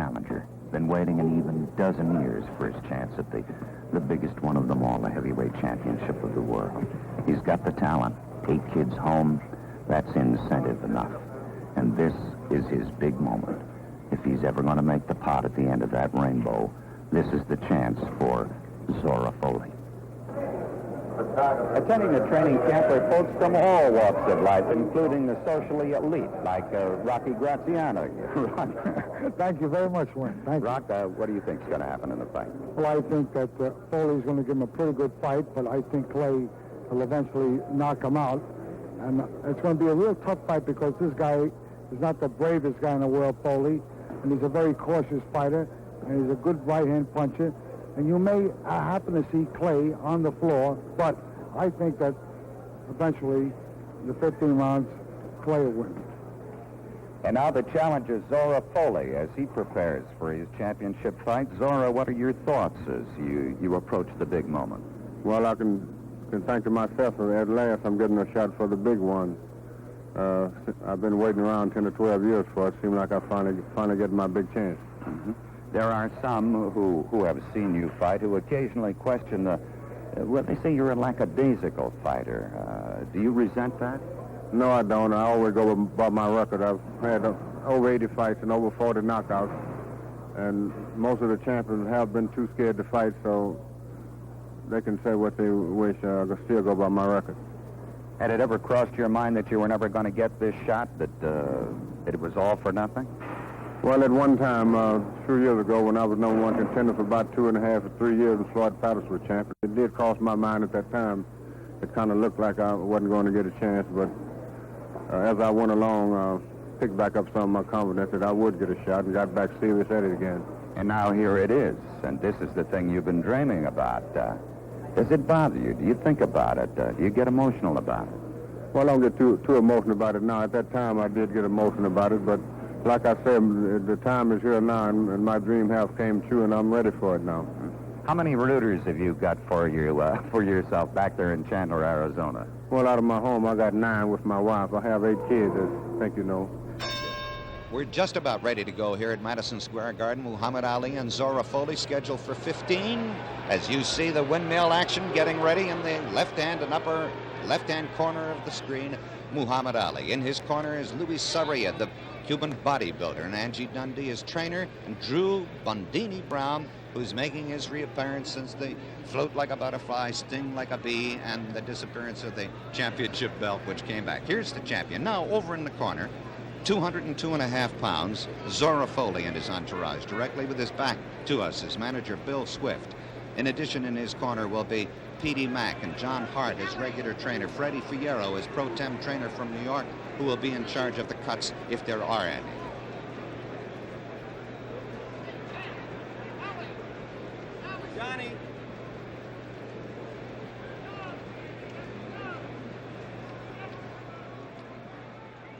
challenger. Been waiting an even dozen years for his chance at the biggest one of them all, the heavyweight championship of the world. He's got the talent. 8 kids home, that's incentive enough. And this is his big moment. If he's ever going to make the pot at the end of that rainbow, this is the chance for Zora Folley. Attending the training camp are folks from all walks of life, including the socially elite, like Rocky Graziano. Thank you very much, Wayne. Thank Rock, what do you think is going to happen in the fight? you. Well, I think that Foley's going to give him a pretty good fight, but I think Clay will eventually knock him out. And it's going to be a real tough fight because this guy is not the bravest guy in the world, Foley, and he's a very cautious fighter, and he's a good right-hand puncher. And you may happen to see Clay on the floor, but I think that eventually, the 15 rounds, Clay will win. And now the challenger, Zora Folley, as he prepares for his championship fight. Zora, what are your thoughts as you approach the big moment? Well, I can thank to myself that at last I'm getting a shot for the big one. I've been waiting around 10 or 12 years for it. It seemed like I finally get my big chance. Mm-hmm. There are some who have seen you fight who occasionally question well, they say you're a lackadaisical fighter. Do you resent that? No, I don't. I always go about my record. I've had over 80 fights and over 40 knockouts, and most of the champions have been too scared to fight, so they can say what they wish. I'll still go by my record. Had it ever crossed your mind that you were never going to get this shot, that it was all for nothing? Well, at one time, 3 years ago, when I was number 1 contender for about 2.5 or 3 years, and Floyd Patterson was champion, it did cross my mind at that time. It kind of looked like I wasn't going to get a chance, but as I went along, picked back up some of my confidence that I would get a shot and got back serious at it again. And now here it is, and this is the thing you've been dreaming about. Does it bother you? Do you think about it? Do you get emotional about it? Well, I don't get too emotional about it now. At that time, I did get emotional about it, but like I said, the time is here now, and my dream has came true, and I'm ready for it now. How many rooters have you got for yourself back there in Chandler, Arizona? Well, out of my home, I got 9 with my wife. I have 8 kids, I think you know. We're just about ready to go here at Madison Square Garden. Muhammad Ali and Zora Folley scheduled for 15. As you see the windmill action getting ready in the left-hand and upper left-hand corner of the screen, Muhammad Ali. In his corner is Luis Sarria, the Cuban bodybuilder, and Angie Dundee, his trainer, and Drew Bundini Brown, who's making his reappearance since the float like a butterfly, sting like a bee, and the disappearance of the championship belt, which came back. Here's the champion. Now, over in the corner, 202.5 pounds, Zora Folley and his entourage. Directly with his back to us, his manager, Bill Swift. In addition, in his corner will be P.D. Mack and John Hart, his regular trainer, Freddie Fierro, his pro tem trainer from New York, who will be in charge of the cuts if there are any. Johnny.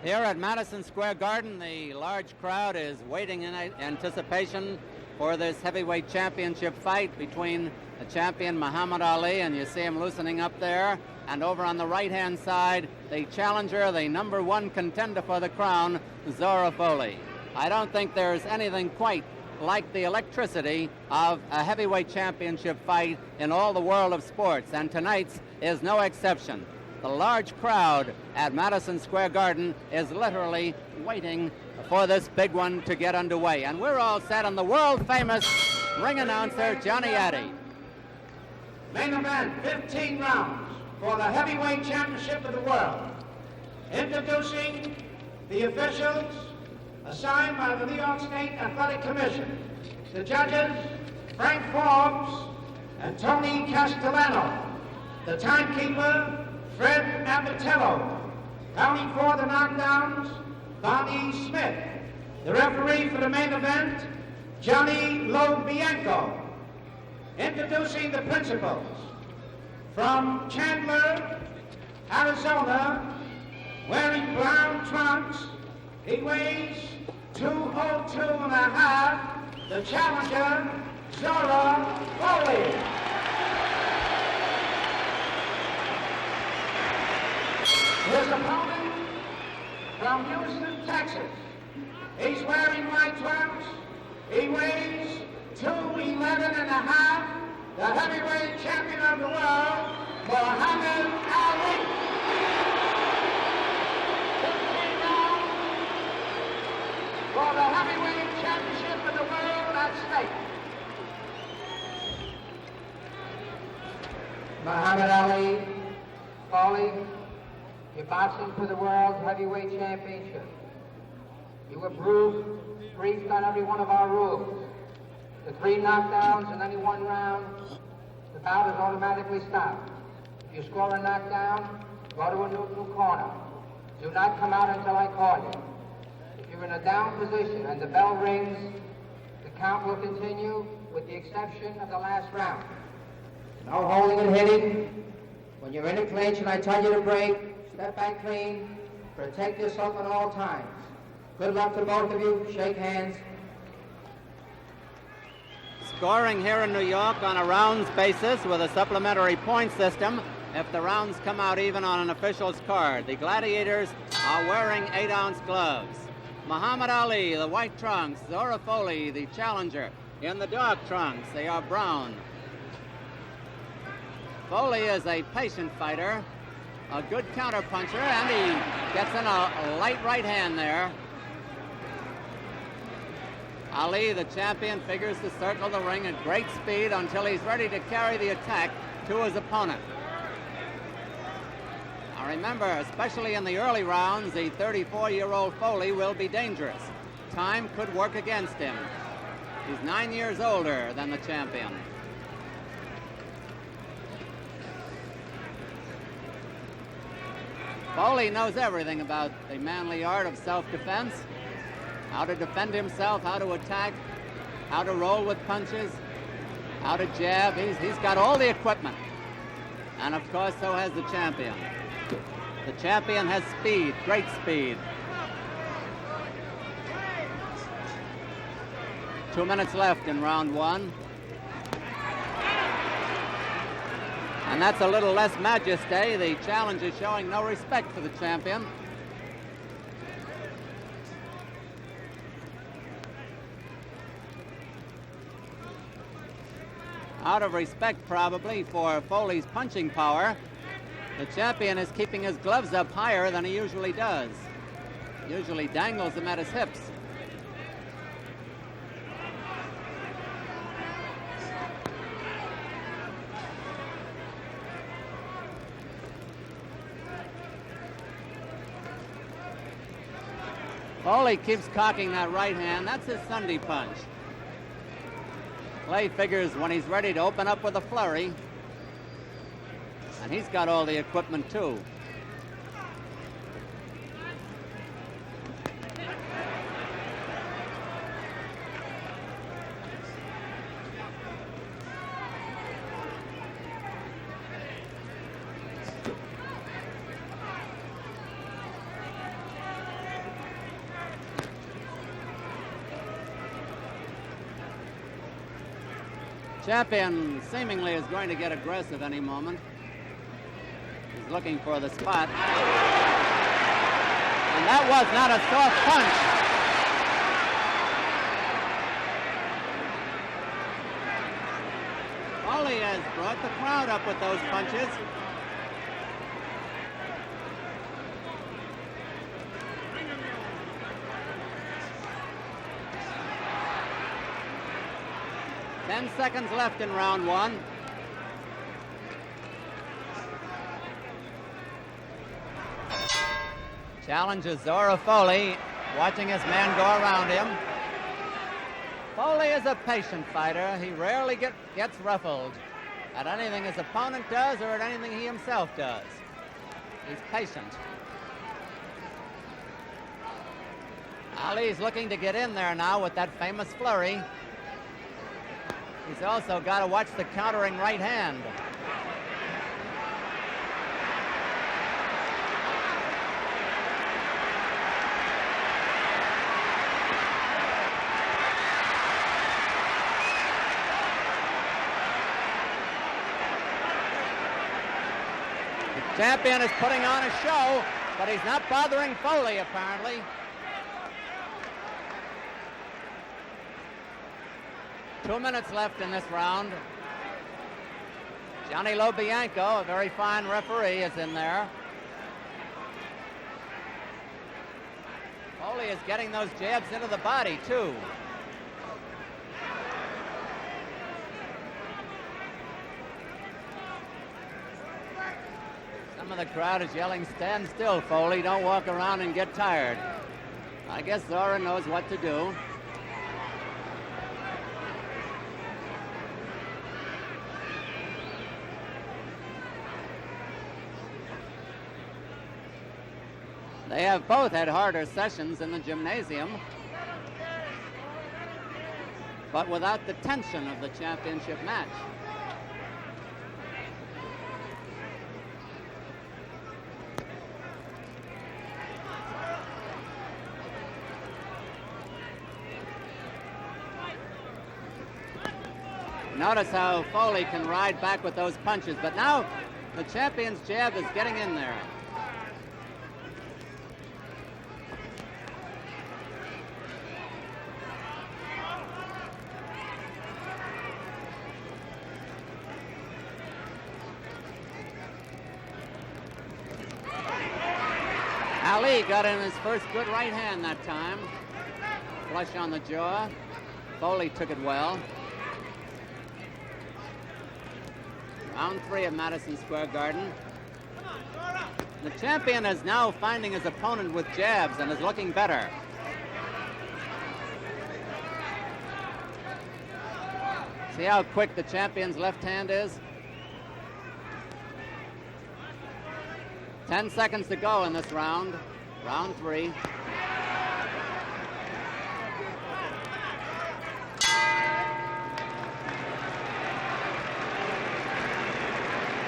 Here at Madison Square Garden, the large crowd is waiting in anticipation for this heavyweight championship fight between the champion Muhammad Ali, and you see him loosening up there, and over on the right-hand side, the challenger, the number 1 contender for the crown, Zora Folley. I don't think there's anything quite like the electricity of a heavyweight championship fight in all the world of sports, and tonight's is no exception. The large crowd at Madison Square Garden is literally waiting for this big one to get underway. And we're all set on the world-famous ring announcer, Johnny Addy. Main event, 15 rounds for the heavyweight championship of the world. Introducing the officials assigned by the New York State Athletic Commission. The judges, Frank Forbes and Tony Castellano. The timekeeper, Fred Abatello. Counting for the knockdowns, Bonnie Smith. The referee for the main event, Johnny Lobianco. Introducing the principals. From Chandler, Arizona, wearing brown trunks, he weighs 202.5, the challenger, Zora Folley. His opponent from Houston, Texas. He's wearing white trunks. He weighs 211.5, the heavyweight champion of the world, Muhammad Ali. 15 rounds for the heavyweight championship of the world at stake. Muhammad Ali, Folley, you're boxing for the World Heavyweight Championship. You were briefed on every one of our rules. The 3 knockdowns in any one round, the bout is automatically stopped. If you score a knockdown, go to a neutral corner. Do not come out until I call you. If you're in a down position and the bell rings, the count will continue with the exception of the last round. No holding and hitting. When you're in a clinch and I tell you to break, step back clean. Protect yourself at all times. Good luck to both of you. Shake hands. Scoring here in New York on a rounds basis with a supplementary point system if the rounds come out even on an official's card. The gladiators are wearing 8-ounce gloves. Muhammad Ali, the white trunks. Zora Folley, the challenger, in the dark trunks. They are brown. Folley is a patient fighter, a good counterpuncher, and he gets in a light right hand there. Ali, the champion, figures to circle the ring at great speed until he's ready to carry the attack to his opponent. Now remember, especially in the early rounds, the 34-year-old Folley will be dangerous. Time could work against him. He's 9 years older than the champion. Folley knows everything about the manly art of self-defense, how to defend himself, how to attack, how to roll with punches, how to jab. He's got all the equipment. And of course, so has the champion. The champion has speed, great speed. 2 minutes left in round 1. And that's a little less majesty. The challenger showing no respect for the champion. Out of respect, probably, for Folley's punching power, the champion is keeping his gloves up higher than he usually does. Usually dangles them at his hips. Folley keeps cocking that right hand. That's his Sunday punch. Clay figures when he's ready to open up with a flurry. And he's got all the equipment, too. Champion seemingly is going to get aggressive any moment. He's looking for the spot. And that was not a soft punch. Folley has brought the crowd up with those punches. Ten seconds left in round 1. Challenges Zora Folley, watching his man go around him. Folley is a patient fighter. He rarely gets ruffled at anything his opponent does or at anything he himself does. He's patient. Ali's looking to get in there now with that famous flurry. He's also got to watch the countering right hand. The champion is putting on a show, but he's not bothering Folley, apparently. 2 minutes left in this round. Johnny Lobianco, a very fine referee, is in there. Folley is getting those jabs into the body, too. Some of the crowd is yelling, "Stand still, Folley. Don't walk around and get tired." I guess Zora knows what to do. They have both had harder sessions in the gymnasium, but without the tension of the championship match. Notice how Folley can ride back with those punches, but now the champion's jab is getting in there. Ali got in his first good right hand that time. Flush on the jaw. Folley took it well. Round 3 of Madison Square Garden. The champion is now finding his opponent with jabs and is looking better. See how quick the champion's left hand is? 10 seconds to go in this round. Round 3.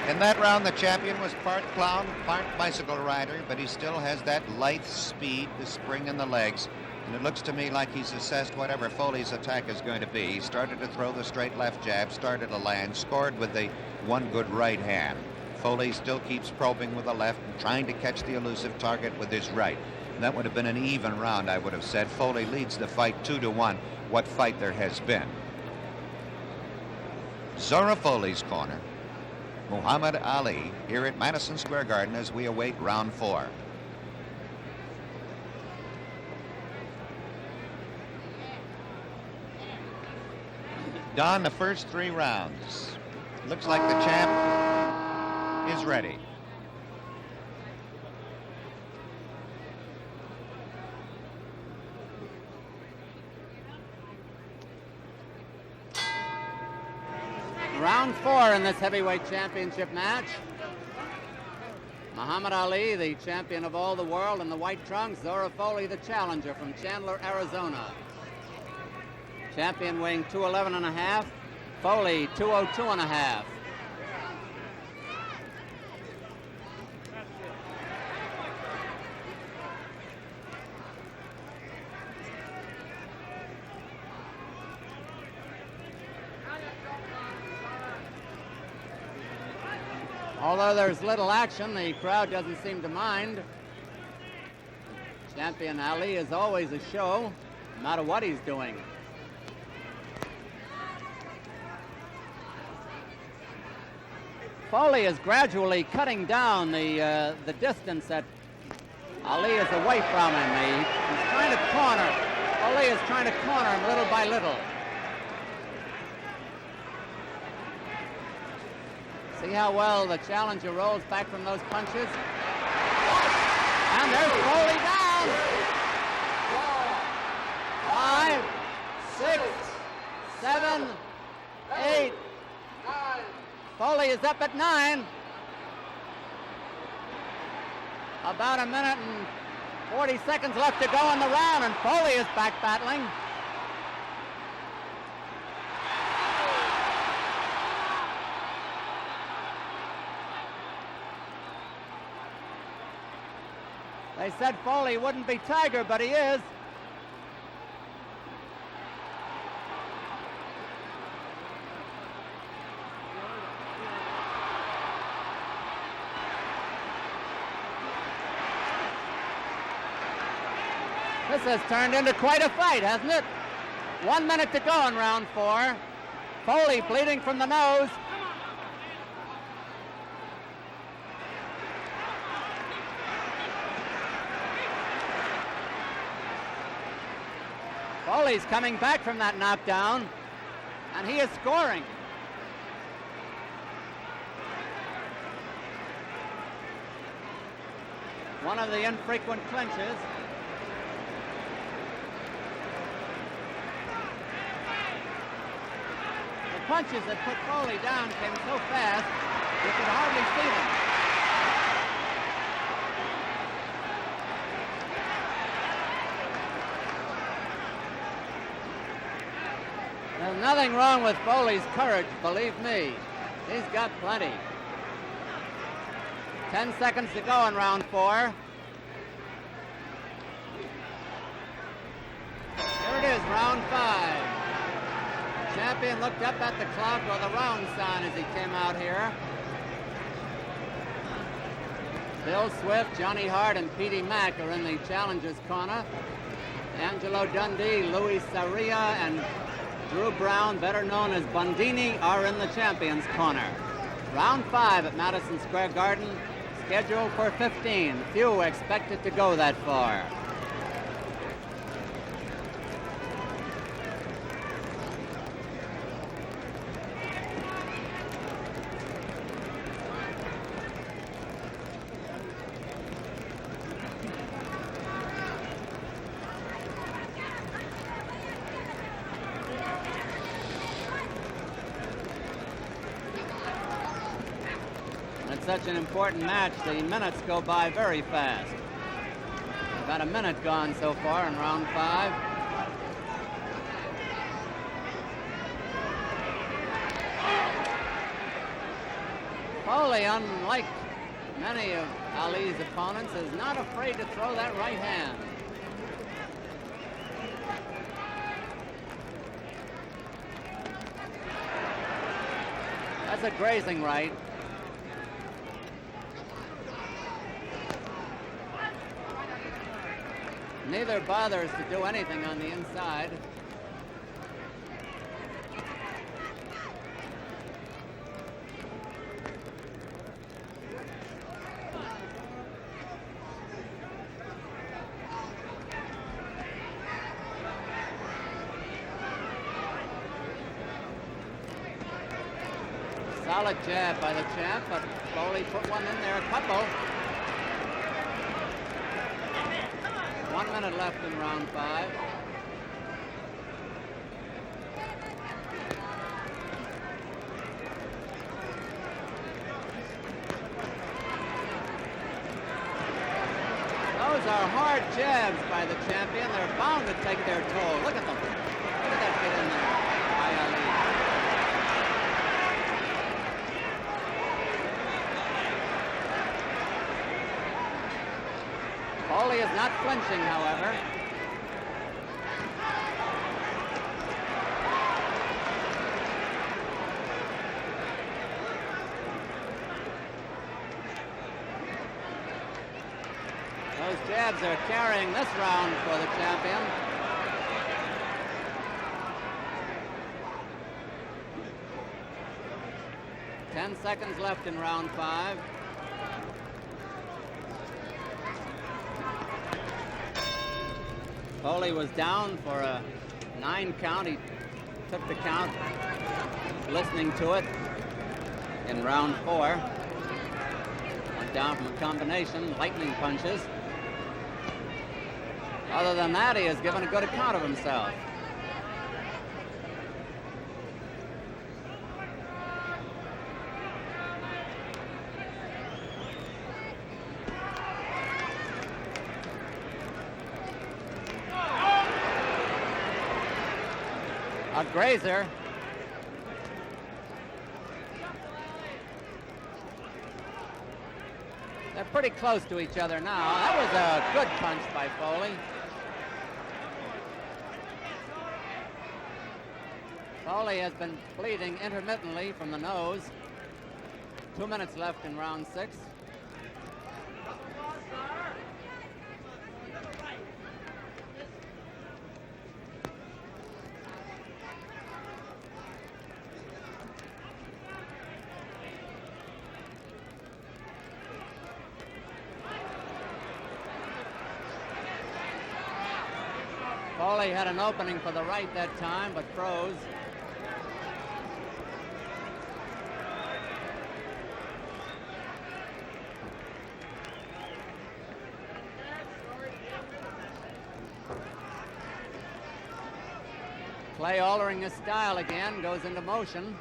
In that round, the champion was part clown, part bicycle rider, but he still has that lithe speed, the spring in the legs. And it looks to me like he's assessed whatever Folley's attack is going to be. He started to throw the straight left jab, started to land, scored with the one good right hand. Folley still keeps probing with the left and trying to catch the elusive target with his right. And that would have been an even round, I would have said. Folley leads the fight 2-1. What fight there has been. Zora Folley's corner. Muhammad Ali here at Madison Square Garden as we await round 4. Don, the first 3 rounds. Looks like the champ is ready. Round 4 in this heavyweight championship match. Muhammad Ali, the champion of all the world in the white trunks. Zora Folley, the challenger from Chandler, Arizona. Champion weighing 211.5. Folley 202.5. Although there's little action, the crowd doesn't seem to mind. Champion Ali is always a show, no matter what he's doing. Folley is gradually cutting down the distance that Ali is away from him. He's trying to corner. Folley is trying to corner him little by little. See how well the challenger rolls back from those punches? And there's Folley down! 5, 6, 7, 8. Folley is up at 9. About a minute and 40 seconds left to go in the round, and Folley is back battling. They said Folley wouldn't be Tiger, but he is. This has turned into quite a fight, hasn't it? 1 minute to go in round 4. Folley bleeding from the nose. Foley's coming back from that knockdown, and he is scoring. One of the infrequent clinches. The punches that put Folley down came so fast, you could hardly see them. There's nothing wrong with Folley's courage, believe me. He's got plenty. 10 seconds to go in round 4. Here it is, round 5. Champion looked up at the clock or the round sign as he came out here. Bill Swift, Johnny Hart, and Petey Mack are in the challengers' corner. Angelo Dundee, Louis Sarria, and Drew Brown, better known as Bundini, are in the champions' corner. Round 5 at Madison Square Garden, scheduled for 15. Few expected to go that far. Such an important match, the minutes go by very fast. About a minute gone so far in round 5. Folley, unlike many of Ali's opponents, is not afraid to throw that right hand. That's a grazing right. Neither bothers to do anything on the inside. Solid jab by the champ, but Folley put one in there, a couple. 1 minute left in round 5. Those are hard jabs by the champion. They're bound to take their toll. Look at them. Look at that get in there by Ali. Folley is not flinching, however. Those jabs are carrying this round for the champion. Ten seconds left in round 5. Folley was down for a 9 count. He took the count, listening to it in round 4. Went down from a combination, lightning punches. Other than that, he has given a good account of himself. A grazer. They're pretty close to each other now. That was a good punch by Folley. Folley has been bleeding intermittently from the nose. 2 minutes left in round 6. Folley had an opening for the right that time, but froze. Clay altering his style again, goes into motion.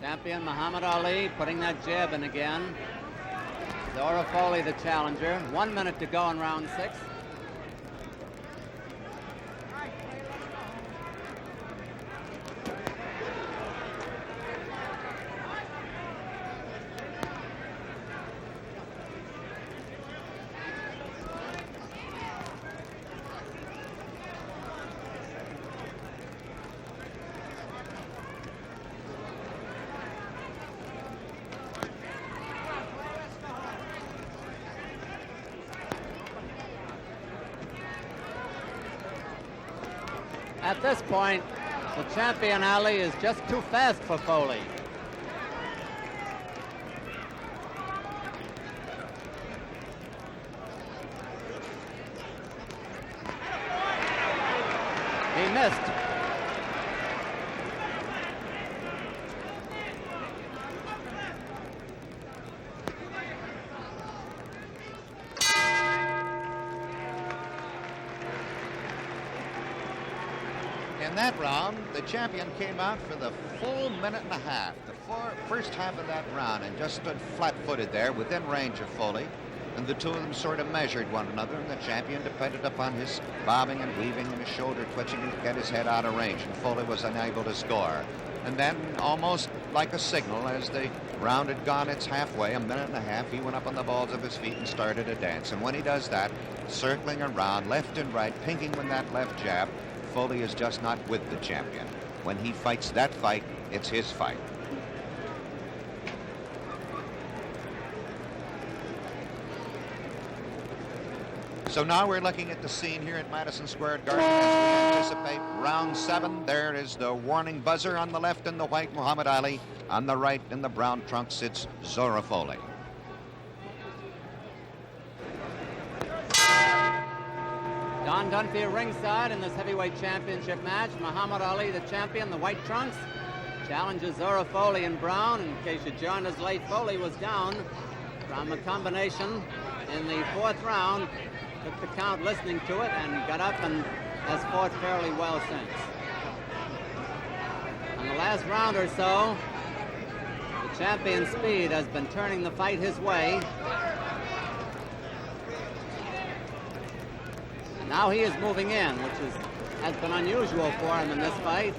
Champion Muhammad Ali putting that jab in again. Zora Folley the challenger. 1 minute to go in round 6. At this point, the champion Ali is just too fast for Folley. He missed. In that round, the champion came out for the full minute and a half. The first half of that round, and just stood flat-footed there within range of Folley. And the two of them sort of measured one another, and the champion depended upon his bobbing and weaving and his shoulder twitching to get his head out of range, and Folley was unable to score. And then, almost like a signal, as the round had gone its halfway, a minute and a half, he went up on the balls of his feet and started a dance. And when he does that, circling around left and right, pinking with that left jab, Folley is just not with the champion. When he fights that fight, it's his fight. So now we're looking at the scene here at Madison Square Garden as we anticipate round 7. There is the warning buzzer on the left in the white, Muhammad Ali. On the right in the brown trunks, it's Zora Folley. Don Dunphy ringside in this heavyweight championship match. Muhammad Ali, the champion, the white trunks, challenges Zora Folley in brown. In case you joined us late, Folley was down from a combination in the 4th round. Took the count listening to it and got up and has fought fairly well since. In the last round or so, the champion's speed has been turning the fight his way. And now he is moving in, which has been unusual for him in this fight.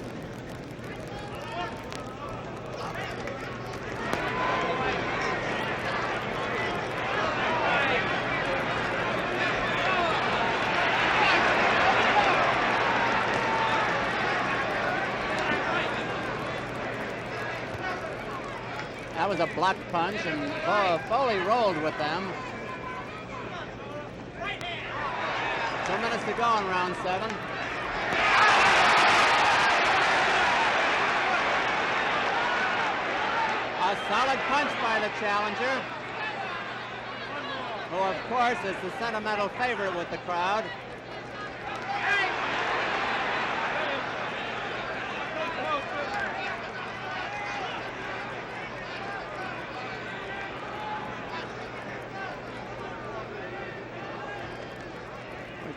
That was a block punch, and Folley rolled with them. 2 minutes to go in round 7. A solid punch by the challenger, who of course is the sentimental favorite with the crowd.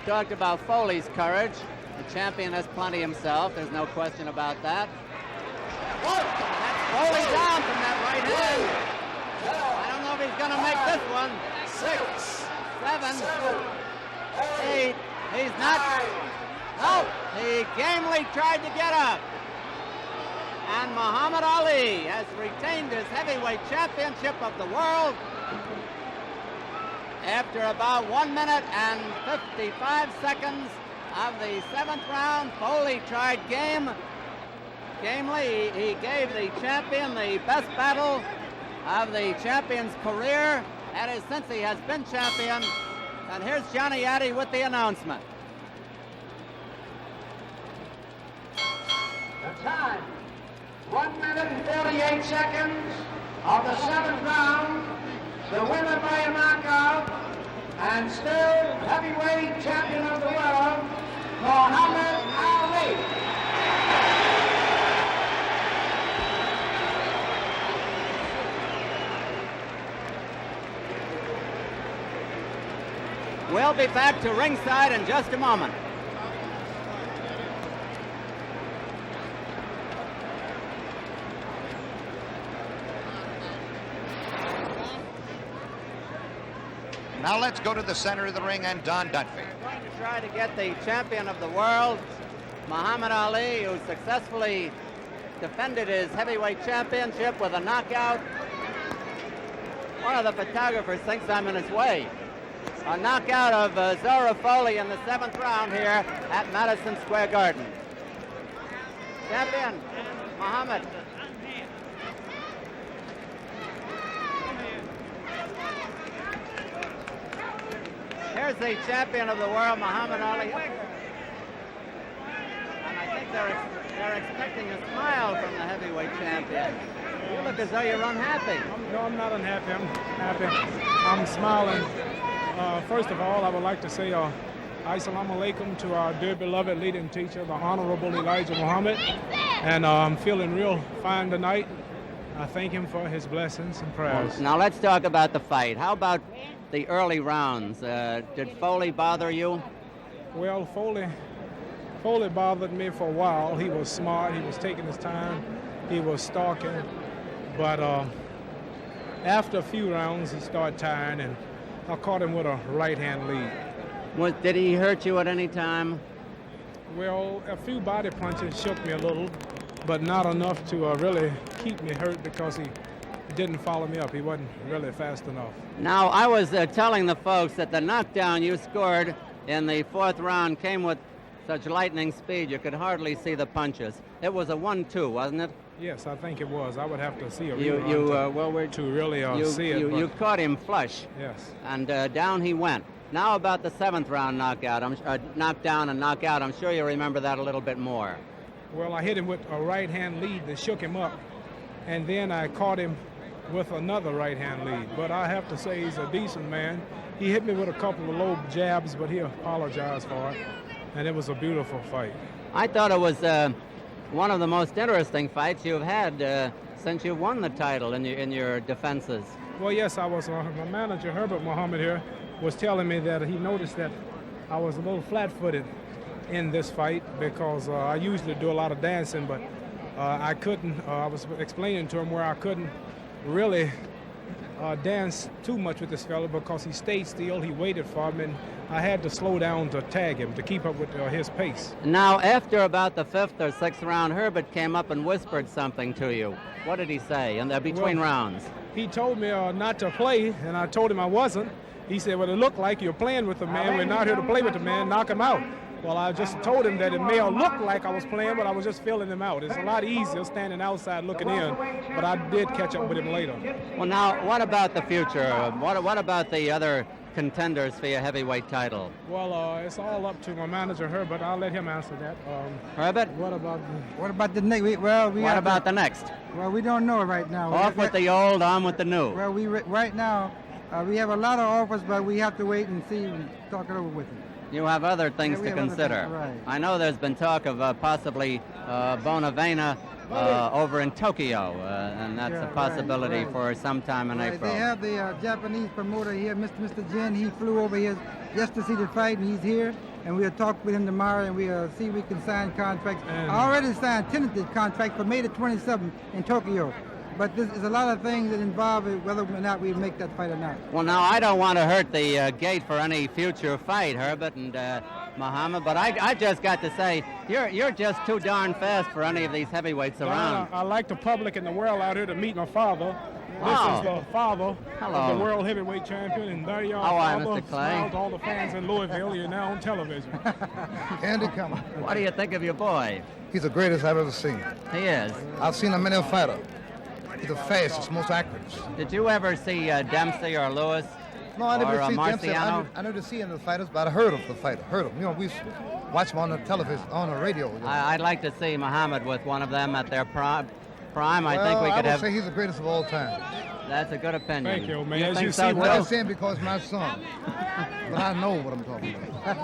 Talked about Folley's courage. The champion has plenty himself. There's no question about that. That's Folley down from that right hand. I don't know if he's going to make this one. 6, 7, 8. He's not. No, he gamely tried to get up. And Muhammad Ali has retained his heavyweight championship of the world. After about 1 minute and 55 seconds of the 7th round, Folley tried gamely. He gave the champion the best battle of the champion's career. That is, since he has been champion. And here's Johnny Addy with the announcement. The time 1 minute and 48 seconds of the 7th round. The winner by a knockout and still heavyweight champion of the world, Muhammad Ali. We'll be back to ringside in just a moment. Now let's go to the center of the ring and Don Dunphy. We're going to try to get the champion of the world, Muhammad Ali, who successfully defended his heavyweight championship with a knockout. One of the photographers thinks I'm in his way. A knockout of Zora Folley in the 7th round here at Madison Square Garden. Champion, Muhammad. Here's the champion of the world, Muhammad Ali. And I think they're expecting a smile from the heavyweight champion. You look as though you're unhappy. No, I'm not unhappy. I'm happy. I'm smiling. First of all, I would like to say Assalamu alaikum to our dear beloved leading teacher, the Honorable Elijah Muhammad. And I'm feeling real fine tonight. I thank him for his blessings and prayers. Now let's talk about the fight. How about the early rounds? Did Folley bother you? Well, Folley bothered me for a while. He was smart. He was taking his time. He was stalking. But after a few rounds, he started tiring, and I caught him with a right-hand lead. Did he hurt you at any time? Well, a few body punches shook me a little, but not enough to really keep me hurt because he didn't follow me up. He wasn't really fast enough. Now, I was telling the folks that the knockdown you scored in the 4th round came with such lightning speed you could hardly see the punches. It was a 1-2, wasn't it? Yes, I think it was. I would have to see a rerun to really see it. You caught him flush. Yes. And down he went. Now about the 7th round knockdown and knockout. I'm sure you remember that a little bit more. Well, I hit him with a right-hand lead that shook him up, and then I caught him with another right-hand lead. But I have to say he's a decent man. He hit me with a couple of low jabs, but he apologized for it, and it was a beautiful fight. I thought it was one of the most interesting fights you've had since you won the title in your defenses. Well, yes, I was. My manager, Herbert Muhammad here, was telling me that he noticed that I was a little flat-footed in this fight because I usually do a lot of dancing, but I couldn't. I was explaining to him where I couldn't really dance too much with this fella because he stayed still. He waited for me, and I had to slow down to tag him to keep up with his pace. Now, after about the 5th or 6th round, Herbert came up and whispered something to you. What did he say in between rounds? He told me not to play, and I told him I wasn't. He said, well, it looked like you're playing with the man. We're not here to play with the man. Knock him out. Well, I just told him that it may have looked like I was playing, but I was just feeling him out. It's a lot easier standing outside looking in, but I did catch up with him later. Well, now, what about the future? What about the other contenders for your heavyweight title? Well, it's all up to my manager, Herbert. I'll let him answer that. Herbert? What about the next? What about the next? Well, we don't know right now. Off with the old, on with the new. Well, right now, we have a lot of offers, but we have to wait and see and talk it over with him. You have other things to consider. Right. I know there's been talk of possibly Bonavena over in Tokyo, and that's a possibility for sometime in April. They have the Japanese promoter here, Mr. Jin. He flew over here just to see the fight, and he's here. And we'll talk with him tomorrow, and we'll see if we can sign contracts. I already signed tentative contract for May the 27th in Tokyo. But there's a lot of things that involve whether or not we make that fight or not. Well, now, I don't want to hurt the gate for any future fight, Herbert and Muhammad, but I just got to say, you're just too darn fast for any of these heavyweights around. I'd like the public and the world out here to meet my father. This is the father of the world heavyweight champion, and there you are. How are you, Mr. Clay? To all the fans in Louisville, you're now on television. Andy Cummings. What do you think of your boy? He's the greatest I've ever seen. He is. I've seen a many fighter. He's the fastest, most accurate. Did you ever see Dempsey or Lewis? No, I never see Dempsey. Marciano? I never see any of the fighters, but I heard of the fighter. Heard of him. You know, we watch him on the television, on the radio. I'd like to see Muhammad with one of them at their prime. prime, I think we could I have. would say he's the greatest of all time. That's a good opinion. Thank you, man. You As think you so, see, Well, too? I'm saying because my son. But I know what I'm talking about.